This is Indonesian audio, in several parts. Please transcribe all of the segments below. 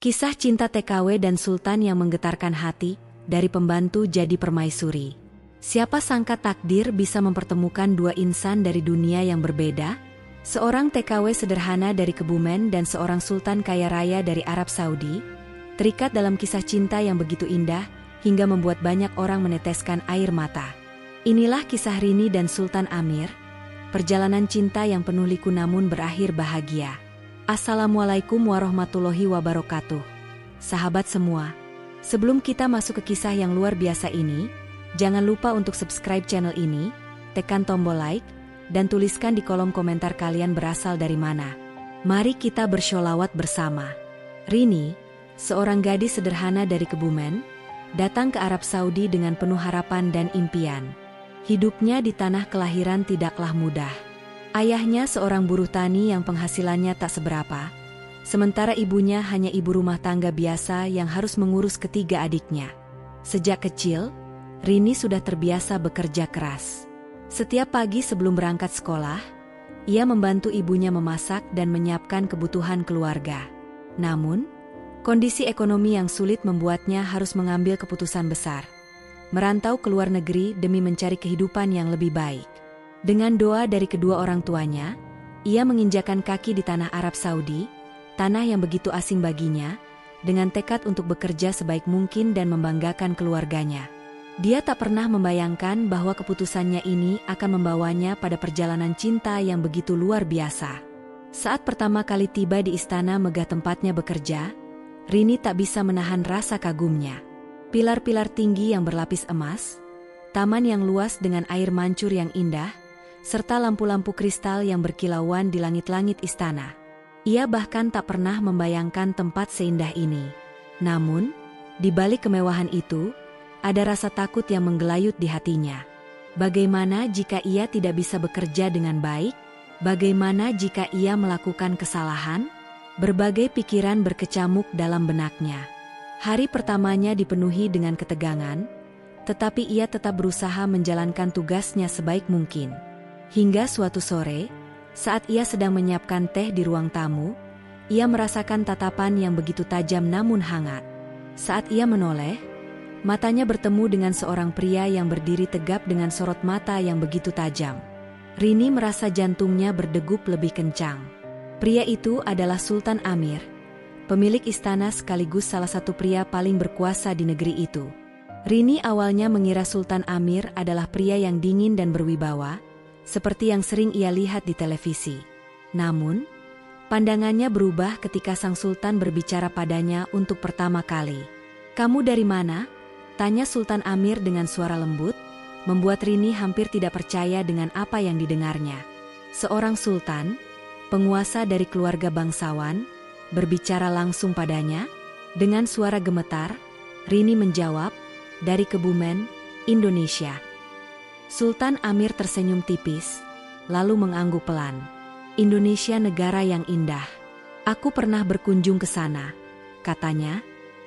Kisah cinta TKW dan Sultan yang menggetarkan hati, dari pembantu jadi permaisuri. Siapa sangka takdir bisa mempertemukan dua insan dari dunia yang berbeda? Seorang TKW sederhana dari Kebumen dan seorang sultan kaya raya dari Arab Saudi, terikat dalam kisah cinta yang begitu indah, hingga membuat banyak orang meneteskan air mata. Inilah kisah Rini dan Sultan Amir, perjalanan cinta yang penuh liku namun berakhir bahagia. Assalamualaikum warahmatullahi wabarakatuh. Sahabat semua, sebelum kita masuk ke kisah yang luar biasa ini, jangan lupa untuk subscribe channel ini, tekan tombol like, dan tuliskan di kolom komentar kalian berasal dari mana. Mari kita bersholawat bersama. Rini, seorang gadis sederhana dari Kebumen, datang ke Arab Saudi dengan penuh harapan dan impian. Hidupnya di tanah kelahiran tidaklah mudah. Ayahnya seorang buruh tani yang penghasilannya tak seberapa, sementara ibunya hanya ibu rumah tangga biasa yang harus mengurus ketiga adiknya. Sejak kecil, Rini sudah terbiasa bekerja keras. Setiap pagi sebelum berangkat sekolah, ia membantu ibunya memasak dan menyiapkan kebutuhan keluarga. Namun, kondisi ekonomi yang sulit membuatnya harus mengambil keputusan besar, merantau ke luar negeri demi mencari kehidupan yang lebih baik. Dengan doa dari kedua orang tuanya, ia menginjakan kaki di tanah Arab Saudi, tanah yang begitu asing baginya, dengan tekad untuk bekerja sebaik mungkin dan membanggakan keluarganya. Dia tak pernah membayangkan bahwa keputusannya ini akan membawanya pada perjalanan cinta yang begitu luar biasa. Saat pertama kali tiba di istana megah tempatnya bekerja, Rini tak bisa menahan rasa kagumnya. Pilar-pilar tinggi yang berlapis emas, taman yang luas dengan air mancur yang indah, serta lampu-lampu kristal yang berkilauan di langit-langit istana. Ia bahkan tak pernah membayangkan tempat seindah ini. Namun, di balik kemewahan itu, ada rasa takut yang menggelayut di hatinya. Bagaimana jika ia tidak bisa bekerja dengan baik? Bagaimana jika ia melakukan kesalahan? Berbagai pikiran berkecamuk dalam benaknya. Hari pertamanya dipenuhi dengan ketegangan, tetapi ia tetap berusaha menjalankan tugasnya sebaik mungkin. Hingga suatu sore, saat ia sedang menyiapkan teh di ruang tamu, ia merasakan tatapan yang begitu tajam namun hangat. Saat ia menoleh, matanya bertemu dengan seorang pria yang berdiri tegap dengan sorot mata yang begitu tajam. Rini merasa jantungnya berdegup lebih kencang. Pria itu adalah Sultan Amir, pemilik istana sekaligus salah satu pria paling berkuasa di negeri itu. Rini awalnya mengira Sultan Amir adalah pria yang dingin dan berwibawa, seperti yang sering ia lihat di televisi. Namun, pandangannya berubah ketika sang sultan berbicara padanya untuk pertama kali. "Kamu dari mana?" tanya Sultan Amir dengan suara lembut, membuat Rini hampir tidak percaya dengan apa yang didengarnya. Seorang sultan, penguasa dari keluarga bangsawan, berbicara langsung padanya. Dengan suara gemetar, Rini menjawab, "Dari Kebumen, Indonesia." Sultan Amir tersenyum tipis, lalu mengangguk pelan. "Indonesia negara yang indah. Aku pernah berkunjung ke sana," katanya.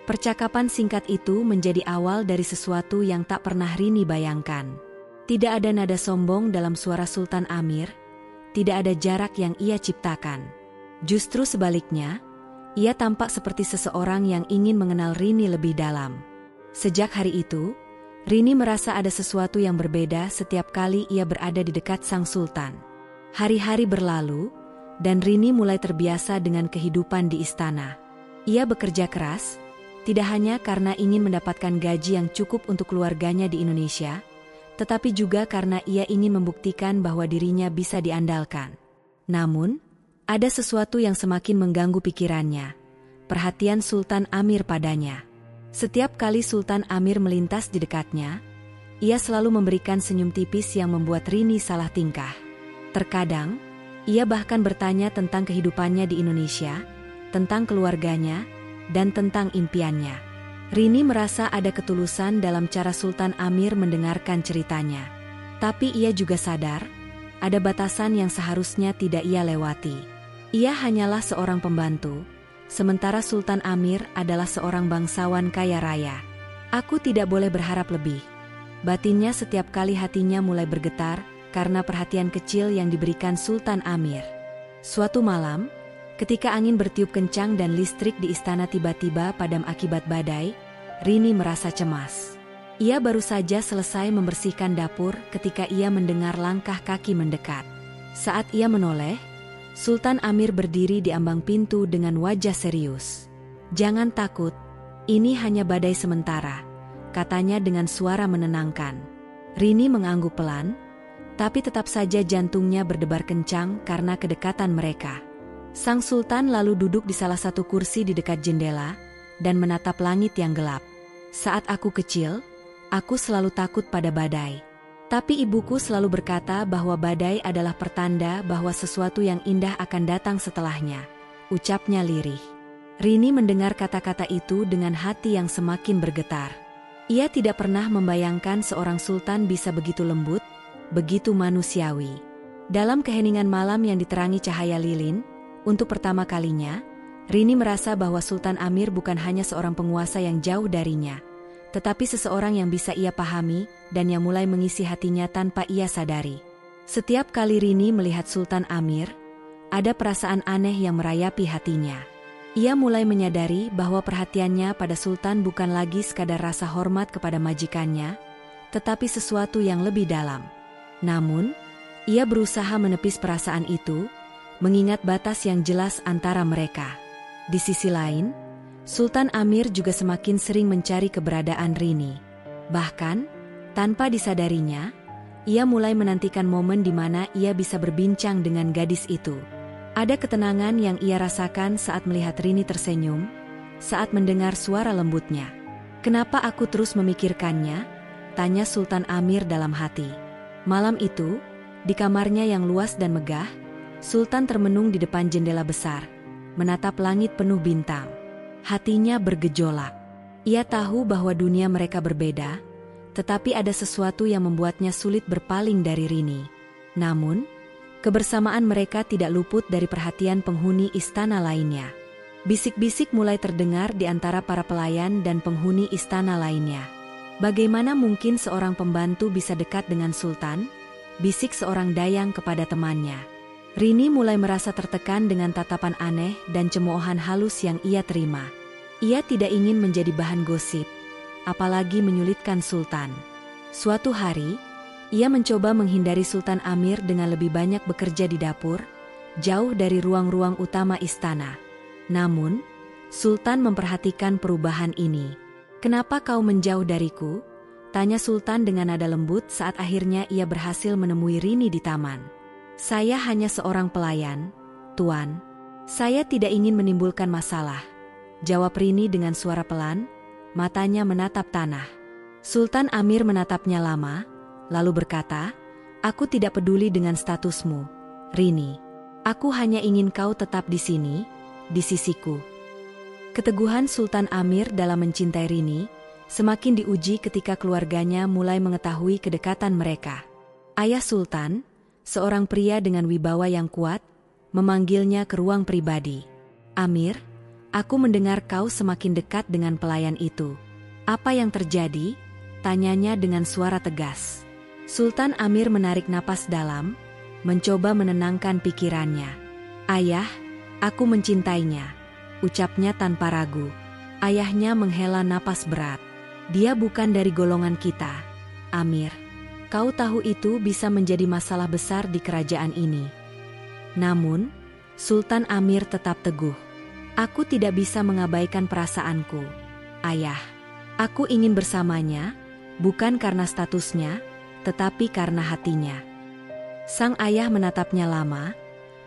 Percakapan singkat itu menjadi awal dari sesuatu yang tak pernah Rini bayangkan. Tidak ada nada sombong dalam suara Sultan Amir, tidak ada jarak yang ia ciptakan. Justru sebaliknya, ia tampak seperti seseorang yang ingin mengenal Rini lebih dalam. Sejak hari itu, Rini merasa ada sesuatu yang berbeda setiap kali ia berada di dekat sang sultan. Hari-hari berlalu, dan Rini mulai terbiasa dengan kehidupan di istana. Ia bekerja keras, tidak hanya karena ingin mendapatkan gaji yang cukup untuk keluarganya di Indonesia, tetapi juga karena ia ingin membuktikan bahwa dirinya bisa diandalkan. Namun, ada sesuatu yang semakin mengganggu pikirannya, perhatian Sultan Amir padanya. Setiap kali Sultan Amir melintas di dekatnya, ia selalu memberikan senyum tipis yang membuat Rini salah tingkah. Terkadang, ia bahkan bertanya tentang kehidupannya di Indonesia, tentang keluarganya, dan tentang impiannya. Rini merasa ada ketulusan dalam cara Sultan Amir mendengarkan ceritanya. Tapi ia juga sadar, ada batasan yang seharusnya tidak ia lewati. Ia hanyalah seorang pembantu, sementara Sultan Amir adalah seorang bangsawan kaya raya. "Aku tidak boleh berharap lebih," batinnya setiap kali hatinya mulai bergetar karena perhatian kecil yang diberikan Sultan Amir. Suatu malam, Ketika angin bertiup kencang dan listrik di istana tiba-tiba padam akibat badai, Rini merasa cemas. Ia baru saja selesai membersihkan dapur ketika ia mendengar langkah kaki mendekat. Saat ia menoleh, Sultan Amir berdiri di ambang pintu dengan wajah serius. "Jangan takut, ini hanya badai sementara," katanya dengan suara menenangkan. Rini mengangguk pelan, tapi tetap saja jantungnya berdebar kencang karena kedekatan mereka. Sang Sultan lalu duduk di salah satu kursi di dekat jendela dan menatap langit yang gelap. "Saat aku kecil, aku selalu takut pada badai. Tapi ibuku selalu berkata bahwa badai adalah pertanda bahwa sesuatu yang indah akan datang setelahnya," ucapnya lirih. Rini mendengar kata-kata itu dengan hati yang semakin bergetar. Ia tidak pernah membayangkan seorang sultan bisa begitu lembut, begitu manusiawi. Dalam keheningan malam yang diterangi cahaya lilin, untuk pertama kalinya, Rini merasa bahwa Sultan Amir bukan hanya seorang penguasa yang jauh darinya, tetapi seseorang yang bisa ia pahami dan yang mulai mengisi hatinya tanpa ia sadari. Setiap kali Rini melihat Sultan Amir, ada perasaan aneh yang merayapi hatinya. Ia mulai menyadari bahwa perhatiannya pada Sultan bukan lagi sekadar rasa hormat kepada majikannya, tetapi sesuatu yang lebih dalam. Namun, ia berusaha menepis perasaan itu, mengingat batas yang jelas antara mereka. Di sisi lain, Sultan Amir juga semakin sering mencari keberadaan Rini. Bahkan, tanpa disadarinya, ia mulai menantikan momen di mana ia bisa berbincang dengan gadis itu. Ada ketenangan yang ia rasakan saat melihat Rini tersenyum, saat mendengar suara lembutnya. "Kenapa aku terus memikirkannya?" tanya Sultan Amir dalam hati. Malam itu, di kamarnya yang luas dan megah, Sultan termenung di depan jendela besar, menatap langit penuh bintang. Hatinya bergejolak. Ia tahu bahwa dunia mereka berbeda, tetapi ada sesuatu yang membuatnya sulit berpaling dari Rini. Namun, kebersamaan mereka tidak luput dari perhatian penghuni istana lainnya. Bisik-bisik mulai terdengar di antara para pelayan dan penghuni istana lainnya. "Bagaimana mungkin seorang pembantu bisa dekat dengan Sultan?" bisik seorang dayang kepada temannya. Rini mulai merasa tertekan dengan tatapan aneh dan cemoohan halus yang ia terima. Ia tidak ingin menjadi bahan gosip, apalagi menyulitkan Sultan. Suatu hari, ia mencoba menghindari Sultan Amir dengan lebih banyak bekerja di dapur, jauh dari ruang-ruang utama istana. Namun, Sultan memperhatikan perubahan ini. "Kenapa kau menjauh dariku?" tanya Sultan dengan nada lembut saat akhirnya ia berhasil menemui Rini di taman. "Saya hanya seorang pelayan, Tuan. Saya tidak ingin menimbulkan masalah," jawab Rini dengan suara pelan, matanya menatap tanah. Sultan Amir menatapnya lama, lalu berkata, "Aku tidak peduli dengan statusmu, Rini. Aku hanya ingin kau tetap di sini, di sisiku." Keteguhan Sultan Amir dalam mencintai Rini semakin diuji ketika keluarganya mulai mengetahui kedekatan mereka. Ayah Sultan, seorang pria dengan wibawa yang kuat, memanggilnya ke ruang pribadi. "Amir, aku mendengar kau semakin dekat dengan pelayan itu. Apa yang terjadi?" tanyanya dengan suara tegas. Sultan Amir menarik napas dalam, mencoba menenangkan pikirannya. "Ayah, aku mencintainya," ucapnya tanpa ragu. Ayahnya menghela napas berat. "Dia bukan dari golongan kita, Amir. Kau tahu itu bisa menjadi masalah besar di kerajaan ini." Namun, Sultan Amir tetap teguh. "Aku tidak bisa mengabaikan perasaanku, Ayah. Aku ingin bersamanya, bukan karena statusnya, tetapi karena hatinya." Sang ayah menatapnya lama,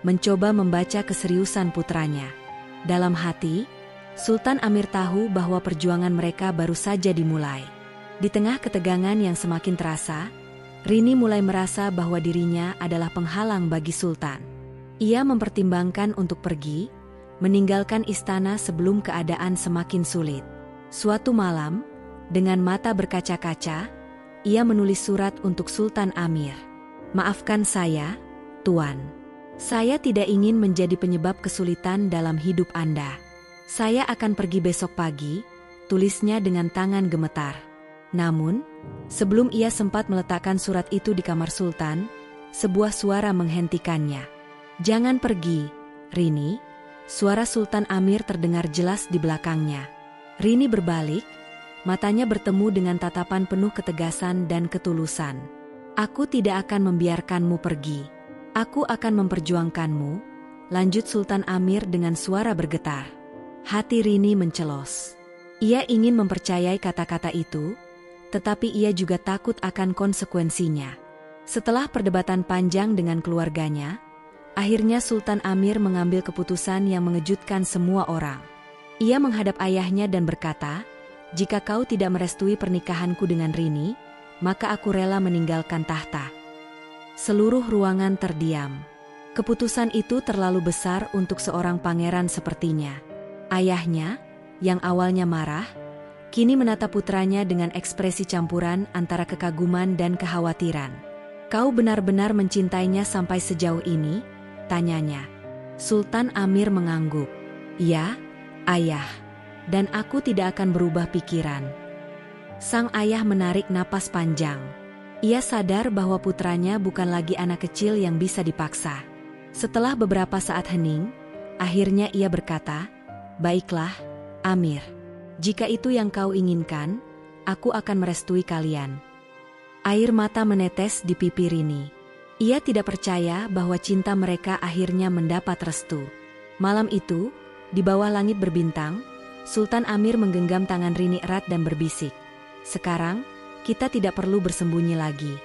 mencoba membaca keseriusan putranya. Dalam hati, Sultan Amir tahu bahwa perjuangan mereka baru saja dimulai. Di tengah ketegangan yang semakin terasa, Rini mulai merasa bahwa dirinya adalah penghalang bagi Sultan. Ia mempertimbangkan untuk pergi, meninggalkan istana sebelum keadaan semakin sulit. Suatu malam, dengan mata berkaca-kaca, ia menulis surat untuk Sultan Amir. "Maafkan saya, Tuan. Saya tidak ingin menjadi penyebab kesulitan dalam hidup Anda. Saya akan pergi besok pagi," tulisnya dengan tangan gemetar. Namun, sebelum ia sempat meletakkan surat itu di kamar Sultan, sebuah suara menghentikannya. "Jangan pergi, Rini. Suara Sultan Amir terdengar jelas di belakangnya. Rini berbalik, matanya bertemu dengan tatapan penuh ketegasan dan ketulusan. "Aku tidak akan membiarkanmu pergi. Aku akan memperjuangkanmu," lanjut Sultan Amir dengan suara bergetar. Hati Rini mencelos. Ia ingin mempercayai kata-kata itu, tetapi ia juga takut akan konsekuensinya. Setelah perdebatan panjang dengan keluarganya, akhirnya Sultan Amir mengambil keputusan yang mengejutkan semua orang. Ia menghadap ayahnya dan berkata, "Jika kau tidak merestui pernikahanku dengan Rini, maka aku rela meninggalkan tahta." Seluruh ruangan terdiam. Keputusan itu terlalu besar untuk seorang pangeran sepertinya. Ayahnya, yang awalnya marah, kini menatap putranya dengan ekspresi campuran antara kekaguman dan kekhawatiran. "Kau benar-benar mencintainya sampai sejauh ini?" tanyanya. Sultan Amir mengangguk. "Ya, ayah. Dan aku tidak akan berubah pikiran." Sang ayah menarik napas panjang. Ia sadar bahwa putranya bukan lagi anak kecil yang bisa dipaksa. Setelah beberapa saat hening, akhirnya ia berkata, "Baiklah, Amir. Jika itu yang kau inginkan, aku akan merestui kalian." Air mata menetes di pipi Rini. Ia tidak percaya bahwa cinta mereka akhirnya mendapat restu. Malam itu, di bawah langit berbintang, Sultan Amir menggenggam tangan Rini erat dan berbisik, "Sekarang, kita tidak perlu bersembunyi lagi."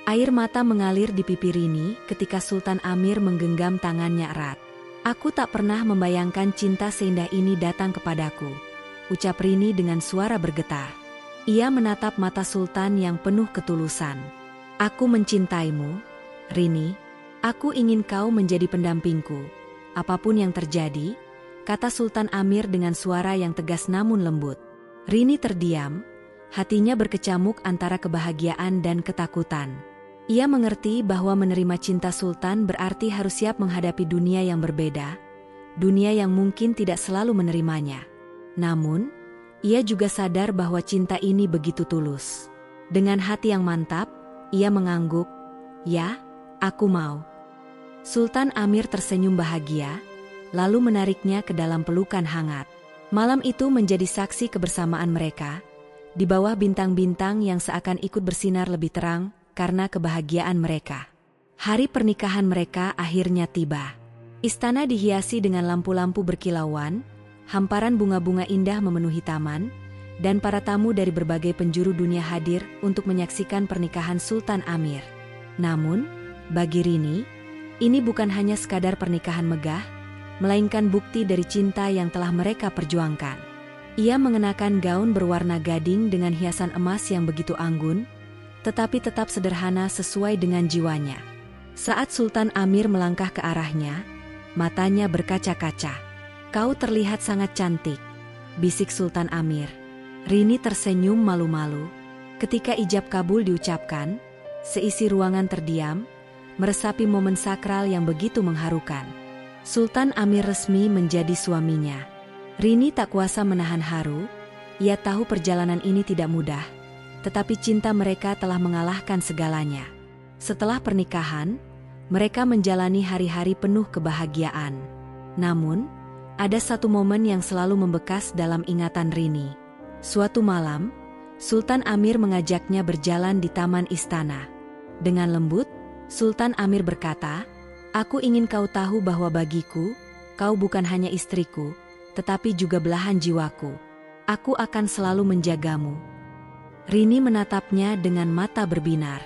Air mata mengalir di pipi Rini ketika Sultan Amir menggenggam tangannya erat. "Aku tak pernah membayangkan cinta seindah ini datang kepadaku," ucap Rini dengan suara bergetar. Ia menatap mata Sultan yang penuh ketulusan. "Aku mencintaimu, Rini. Aku ingin kau menjadi pendampingku. Apapun yang terjadi," kata Sultan Amir dengan suara yang tegas namun lembut. Rini terdiam, hatinya berkecamuk antara kebahagiaan dan ketakutan. Ia mengerti bahwa menerima cinta Sultan berarti harus siap menghadapi dunia yang berbeda, dunia yang mungkin tidak selalu menerimanya. Namun, ia juga sadar bahwa cinta ini begitu tulus. Dengan hati yang mantap, ia mengangguk, "Ya, aku mau." Sultan Amir tersenyum bahagia, lalu menariknya ke dalam pelukan hangat. Malam itu menjadi saksi kebersamaan mereka, di bawah bintang-bintang yang seakan ikut bersinar lebih terang karena kebahagiaan mereka. Hari pernikahan mereka akhirnya tiba. Istana dihiasi dengan lampu-lampu berkilauan, hamparan bunga-bunga indah memenuhi taman, dan para tamu dari berbagai penjuru dunia hadir untuk menyaksikan pernikahan Sultan Amir. Namun, bagi Rini, ini bukan hanya sekadar pernikahan megah, melainkan bukti dari cinta yang telah mereka perjuangkan. Ia mengenakan gaun berwarna gading dengan hiasan emas yang begitu anggun, tetapi tetap sederhana sesuai dengan jiwanya. Saat Sultan Amir melangkah ke arahnya, matanya berkaca-kaca. "Kau terlihat sangat cantik," bisik Sultan Amir. Rini tersenyum malu-malu. Ketika ijab kabul diucapkan, seisi ruangan terdiam, meresapi momen sakral yang begitu mengharukan. Sultan Amir resmi menjadi suaminya. Rini tak kuasa menahan haru. Ia tahu perjalanan ini tidak mudah, tetapi cinta mereka telah mengalahkan segalanya. Setelah pernikahan, mereka menjalani hari-hari penuh kebahagiaan. Namun, ada satu momen yang selalu membekas dalam ingatan Rini. Suatu malam, Sultan Amir mengajaknya berjalan di taman istana. Dengan lembut, Sultan Amir berkata, "Aku ingin kau tahu bahwa bagiku, kau bukan hanya istriku, tetapi juga belahan jiwaku. Aku akan selalu menjagamu." Rini menatapnya dengan mata berbinar.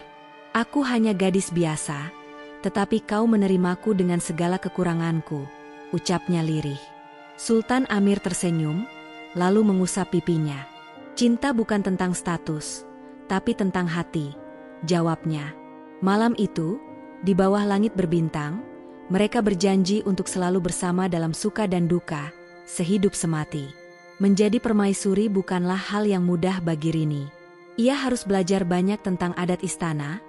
"Aku hanya gadis biasa, tetapi kau menerimaku dengan segala kekuranganku," ucapnya lirih. Sultan Amir tersenyum, lalu mengusap pipinya. "Cinta bukan tentang status, tapi tentang hati," jawabnya. Malam itu, di bawah langit berbintang, mereka berjanji untuk selalu bersama dalam suka dan duka, sehidup semati. Menjadi permaisuri bukanlah hal yang mudah bagi Rini. Ia harus belajar banyak tentang adat istana,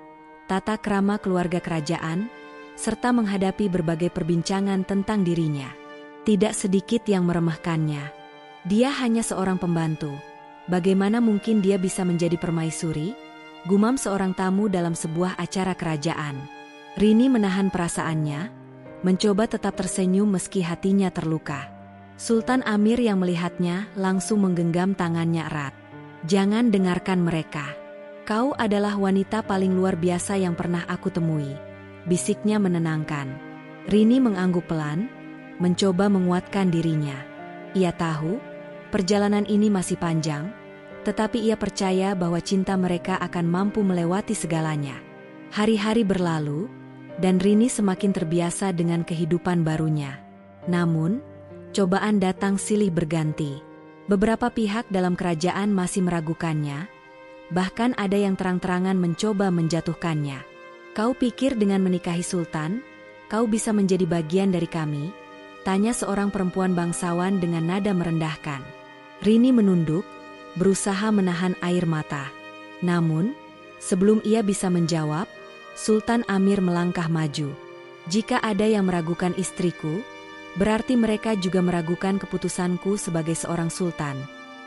tata krama keluarga kerajaan, serta menghadapi berbagai perbincangan tentang dirinya. Tidak sedikit yang meremehkannya. Dia hanya seorang pembantu. Bagaimana mungkin dia bisa menjadi permaisuri? Gumam seorang tamu dalam sebuah acara kerajaan. Rini menahan perasaannya, mencoba tetap tersenyum meski hatinya terluka. Sultan Amir yang melihatnya langsung menggenggam tangannya erat. "Jangan dengarkan mereka. Kau adalah wanita paling luar biasa yang pernah aku temui," bisiknya menenangkan. Rini mengangguk pelan, mencoba menguatkan dirinya. Ia tahu, perjalanan ini masih panjang, tetapi ia percaya bahwa cinta mereka akan mampu melewati segalanya. Hari-hari berlalu, dan Rini semakin terbiasa dengan kehidupan barunya. Namun, cobaan datang silih berganti. Beberapa pihak dalam kerajaan masih meragukannya, bahkan ada yang terang-terangan mencoba menjatuhkannya. "Kau pikir dengan menikahi sultan, kau bisa menjadi bagian dari kami?" tanya seorang perempuan bangsawan dengan nada merendahkan. Rini menunduk, berusaha menahan air mata. Namun, sebelum ia bisa menjawab, Sultan Amir melangkah maju. "Jika ada yang meragukan istriku, berarti mereka juga meragukan keputusanku sebagai seorang sultan,"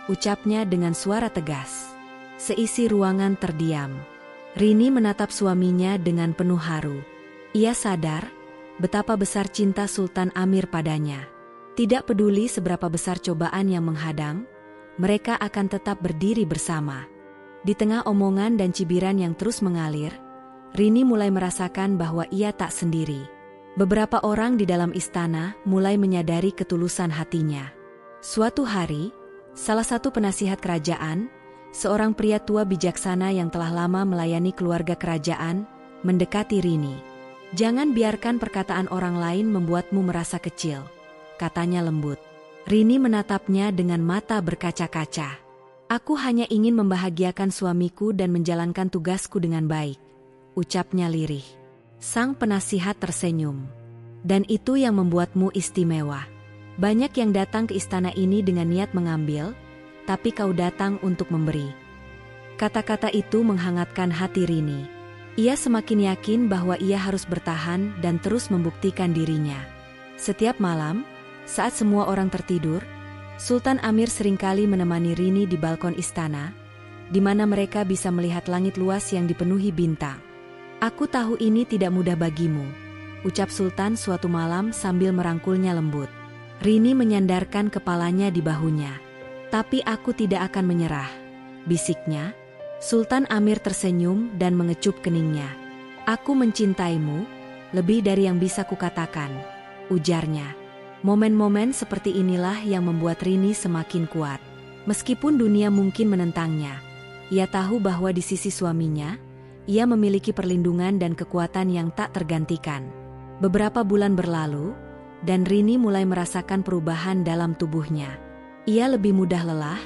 ucapnya dengan suara tegas. Seisi ruangan terdiam. Rini menatap suaminya dengan penuh haru. Ia sadar betapa besar cinta Sultan Amir padanya. Tidak peduli seberapa besar cobaan yang menghadang, mereka akan tetap berdiri bersama. Di tengah omongan dan cibiran yang terus mengalir, Rini mulai merasakan bahwa ia tak sendiri. Beberapa orang di dalam istana mulai menyadari ketulusan hatinya. Suatu hari, salah satu penasihat kerajaan, seorang pria tua bijaksana yang telah lama melayani keluarga kerajaan, mendekati Rini. "Jangan biarkan perkataan orang lain membuatmu merasa kecil," katanya lembut. Rini menatapnya dengan mata berkaca-kaca. "Aku hanya ingin membahagiakan suamiku dan menjalankan tugasku dengan baik," ucapnya lirih. Sang penasihat tersenyum. "Dan itu yang membuatmu istimewa. Banyak yang datang ke istana ini dengan niat mengambil, tapi kau datang untuk memberi." Kata-kata itu menghangatkan hati Rini. Ia semakin yakin bahwa ia harus bertahan dan terus membuktikan dirinya. Setiap malam, saat semua orang tertidur, Sultan Amir seringkali menemani Rini di balkon istana, di mana mereka bisa melihat langit luas yang dipenuhi bintang. "Aku tahu ini tidak mudah bagimu," ucap Sultan suatu malam sambil merangkulnya lembut. Rini menyandarkan kepalanya di bahunya. "Tapi aku tidak akan menyerah," bisiknya. Sultan Amir tersenyum dan mengecup keningnya. "Aku mencintaimu, lebih dari yang bisa kukatakan," ujarnya. Momen-momen seperti inilah yang membuat Rini semakin kuat. Meskipun dunia mungkin menentangnya, ia tahu bahwa di sisi suaminya, ia memiliki perlindungan dan kekuatan yang tak tergantikan. Beberapa bulan berlalu, dan Rini mulai merasakan perubahan dalam tubuhnya. Ia lebih mudah lelah,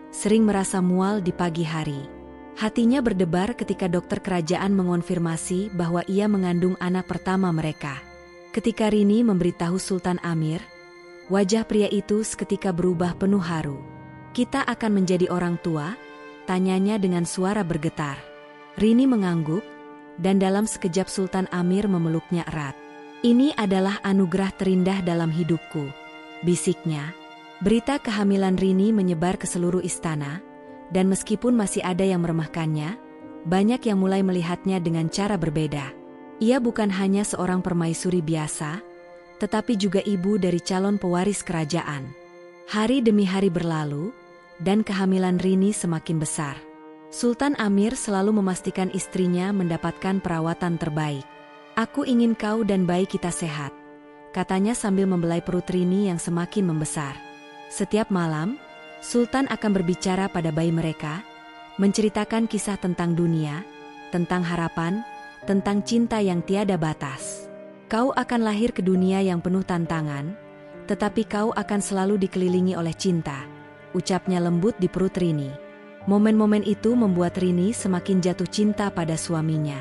sering merasa mual di pagi hari. Hatinya berdebar ketika dokter kerajaan mengonfirmasi bahwa ia mengandung anak pertama mereka. Ketika Rini memberitahu Sultan Amir, wajah pria itu seketika berubah penuh haru. "Kita akan menjadi orang tua?" tanyanya dengan suara bergetar. Rini mengangguk, dan dalam sekejap Sultan Amir memeluknya erat. "Ini adalah anugerah terindah dalam hidupku," bisiknya. Berita kehamilan Rini menyebar ke seluruh istana, dan meskipun masih ada yang meremehkannya, banyak yang mulai melihatnya dengan cara berbeda. Ia bukan hanya seorang permaisuri biasa, tetapi juga ibu dari calon pewaris kerajaan. Hari demi hari berlalu, dan kehamilan Rini semakin besar. Sultan Amir selalu memastikan istrinya mendapatkan perawatan terbaik. "Aku ingin kau dan bayi kita sehat," katanya sambil membelai perut Rini yang semakin membesar. Setiap malam, Sultan akan berbicara pada bayi mereka, menceritakan kisah tentang dunia, tentang harapan, tentang cinta yang tiada batas. "Kau akan lahir ke dunia yang penuh tantangan, tetapi kau akan selalu dikelilingi oleh cinta," ucapnya lembut di perut Rini. Momen-momen itu membuat Rini semakin jatuh cinta pada suaminya.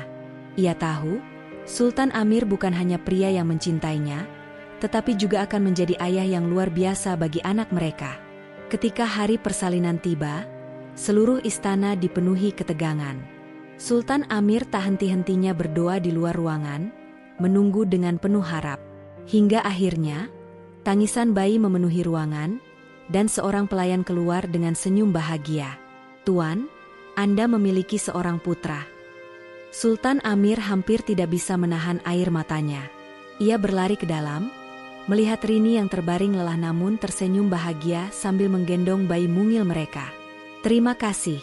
Ia tahu, Sultan Amir bukan hanya pria yang mencintainya, tetapi juga akan menjadi ayah yang luar biasa bagi anak mereka. Ketika hari persalinan tiba, seluruh istana dipenuhi ketegangan. Sultan Amir tak henti-hentinya berdoa di luar ruangan, menunggu dengan penuh harap. Hingga akhirnya, tangisan bayi memenuhi ruangan, dan seorang pelayan keluar dengan senyum bahagia. "Tuan, Anda memiliki seorang putra." Sultan Amir hampir tidak bisa menahan air matanya. Ia berlari ke dalam, melihat Rini yang terbaring lelah namun tersenyum bahagia sambil menggendong bayi mungil mereka. "Terima kasih,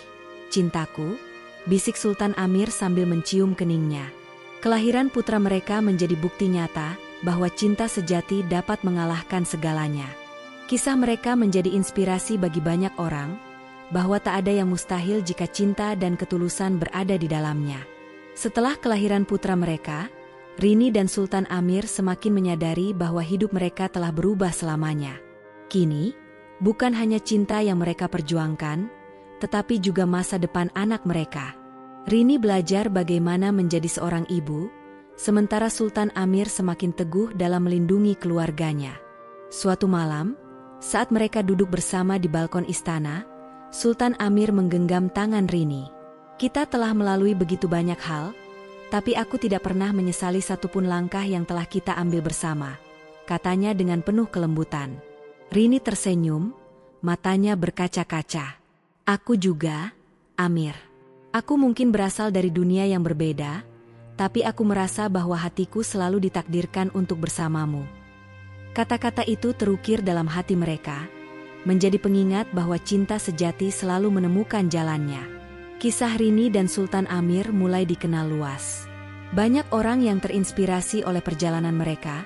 cintaku," bisik Sultan Amir sambil mencium keningnya. Kelahiran putra mereka menjadi bukti nyata bahwa cinta sejati dapat mengalahkan segalanya. Kisah mereka menjadi inspirasi bagi banyak orang, bahwa tak ada yang mustahil jika cinta dan ketulusan berada di dalamnya. Setelah kelahiran putra mereka, Rini dan Sultan Amir semakin menyadari bahwa hidup mereka telah berubah selamanya. Kini, bukan hanya cinta yang mereka perjuangkan, tetapi juga masa depan anak mereka. Rini belajar bagaimana menjadi seorang ibu, sementara Sultan Amir semakin teguh dalam melindungi keluarganya. Suatu malam, saat mereka duduk bersama di balkon istana, Sultan Amir menggenggam tangan Rini. "Kita telah melalui begitu banyak hal, tapi aku tidak pernah menyesali satupun langkah yang telah kita ambil bersama," katanya dengan penuh kelembutan. Rini tersenyum, matanya berkaca-kaca. "Aku juga, Amir. Aku mungkin berasal dari dunia yang berbeda, tapi aku merasa bahwa hatiku selalu ditakdirkan untuk bersamamu." Kata-kata itu terukir dalam hati mereka, menjadi pengingat bahwa cinta sejati selalu menemukan jalannya. Kisah Rini dan Sultan Amir mulai dikenal luas. Banyak orang yang terinspirasi oleh perjalanan mereka,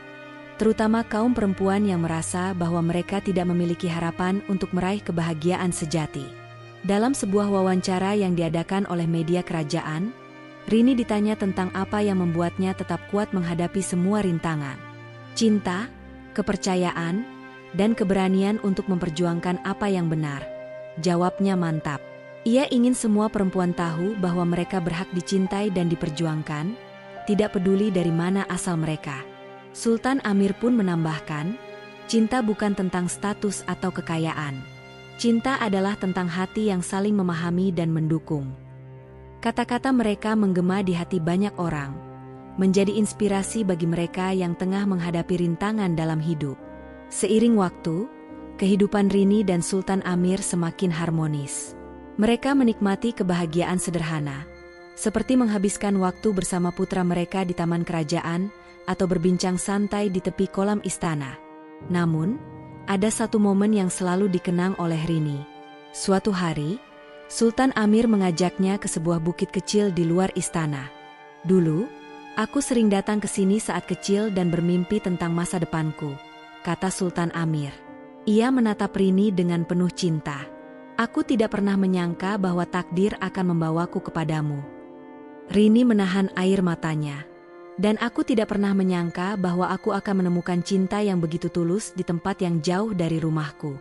terutama kaum perempuan yang merasa bahwa mereka tidak memiliki harapan untuk meraih kebahagiaan sejati. Dalam sebuah wawancara yang diadakan oleh media kerajaan, Rini ditanya tentang apa yang membuatnya tetap kuat menghadapi semua rintangan. "Cinta, kepercayaan, dan keberanian untuk memperjuangkan apa yang benar," jawabnya mantap. Ia ingin semua perempuan tahu bahwa mereka berhak dicintai dan diperjuangkan, tidak peduli dari mana asal mereka. Sultan Amir pun menambahkan, cinta bukan tentang status atau kekayaan. Cinta adalah tentang hati yang saling memahami dan mendukung. Kata-kata mereka menggema di hati banyak orang, menjadi inspirasi bagi mereka yang tengah menghadapi rintangan dalam hidup. Seiring waktu, kehidupan Rini dan Sultan Amir semakin harmonis. Mereka menikmati kebahagiaan sederhana, seperti menghabiskan waktu bersama putra mereka di taman kerajaan atau berbincang santai di tepi kolam istana. Namun, ada satu momen yang selalu dikenang oleh Rini. Suatu hari, Sultan Amir mengajaknya ke sebuah bukit kecil di luar istana. "Dulu, aku sering datang ke sini saat kecil dan bermimpi tentang masa depanku," kata Sultan Amir. Ia menatap Rini dengan penuh cinta. "Aku tidak pernah menyangka bahwa takdir akan membawaku kepadamu." Rini menahan air matanya. "Dan aku tidak pernah menyangka bahwa aku akan menemukan cinta yang begitu tulus di tempat yang jauh dari rumahku."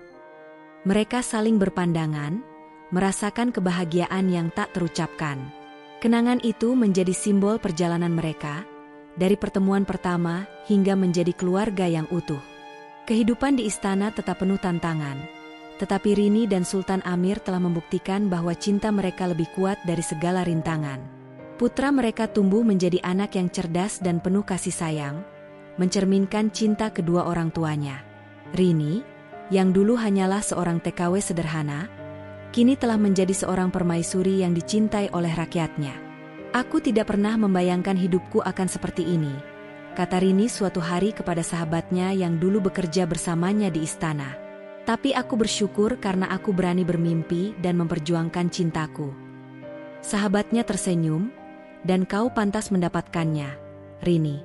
Mereka saling berpandangan, merasakan kebahagiaan yang tak terucapkan. Kenangan itu menjadi simbol perjalanan mereka, dari pertemuan pertama hingga menjadi keluarga yang utuh. Kehidupan di istana tetap penuh tantangan, tetapi Rini dan Sultan Amir telah membuktikan bahwa cinta mereka lebih kuat dari segala rintangan. Putra mereka tumbuh menjadi anak yang cerdas dan penuh kasih sayang, mencerminkan cinta kedua orang tuanya. Rini, yang dulu hanyalah seorang TKW sederhana, kini telah menjadi seorang permaisuri yang dicintai oleh rakyatnya. "Aku tidak pernah membayangkan hidupku akan seperti ini," kata Rini suatu hari kepada sahabatnya yang dulu bekerja bersamanya di istana. "Tapi aku bersyukur karena aku berani bermimpi dan memperjuangkan cintaku." Sahabatnya tersenyum, "Dan kau pantas mendapatkannya, Rini."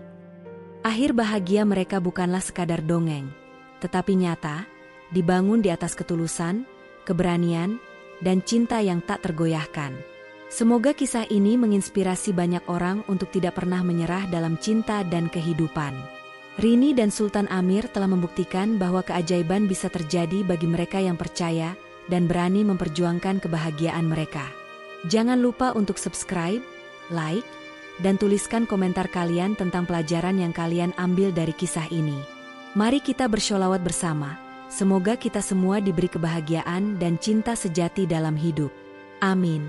Akhir bahagia mereka bukanlah sekadar dongeng, tetapi nyata, dibangun di atas ketulusan, keberanian, dan cinta yang tak tergoyahkan. Semoga kisah ini menginspirasi banyak orang untuk tidak pernah menyerah dalam cinta dan kehidupan. Rini dan Sultan Amir telah membuktikan bahwa keajaiban bisa terjadi bagi mereka yang percaya dan berani memperjuangkan kebahagiaan mereka. Jangan lupa untuk subscribe, like, dan tuliskan komentar kalian tentang pelajaran yang kalian ambil dari kisah ini. Mari kita bersholawat bersama, semoga kita semua diberi kebahagiaan dan cinta sejati dalam hidup. Amin.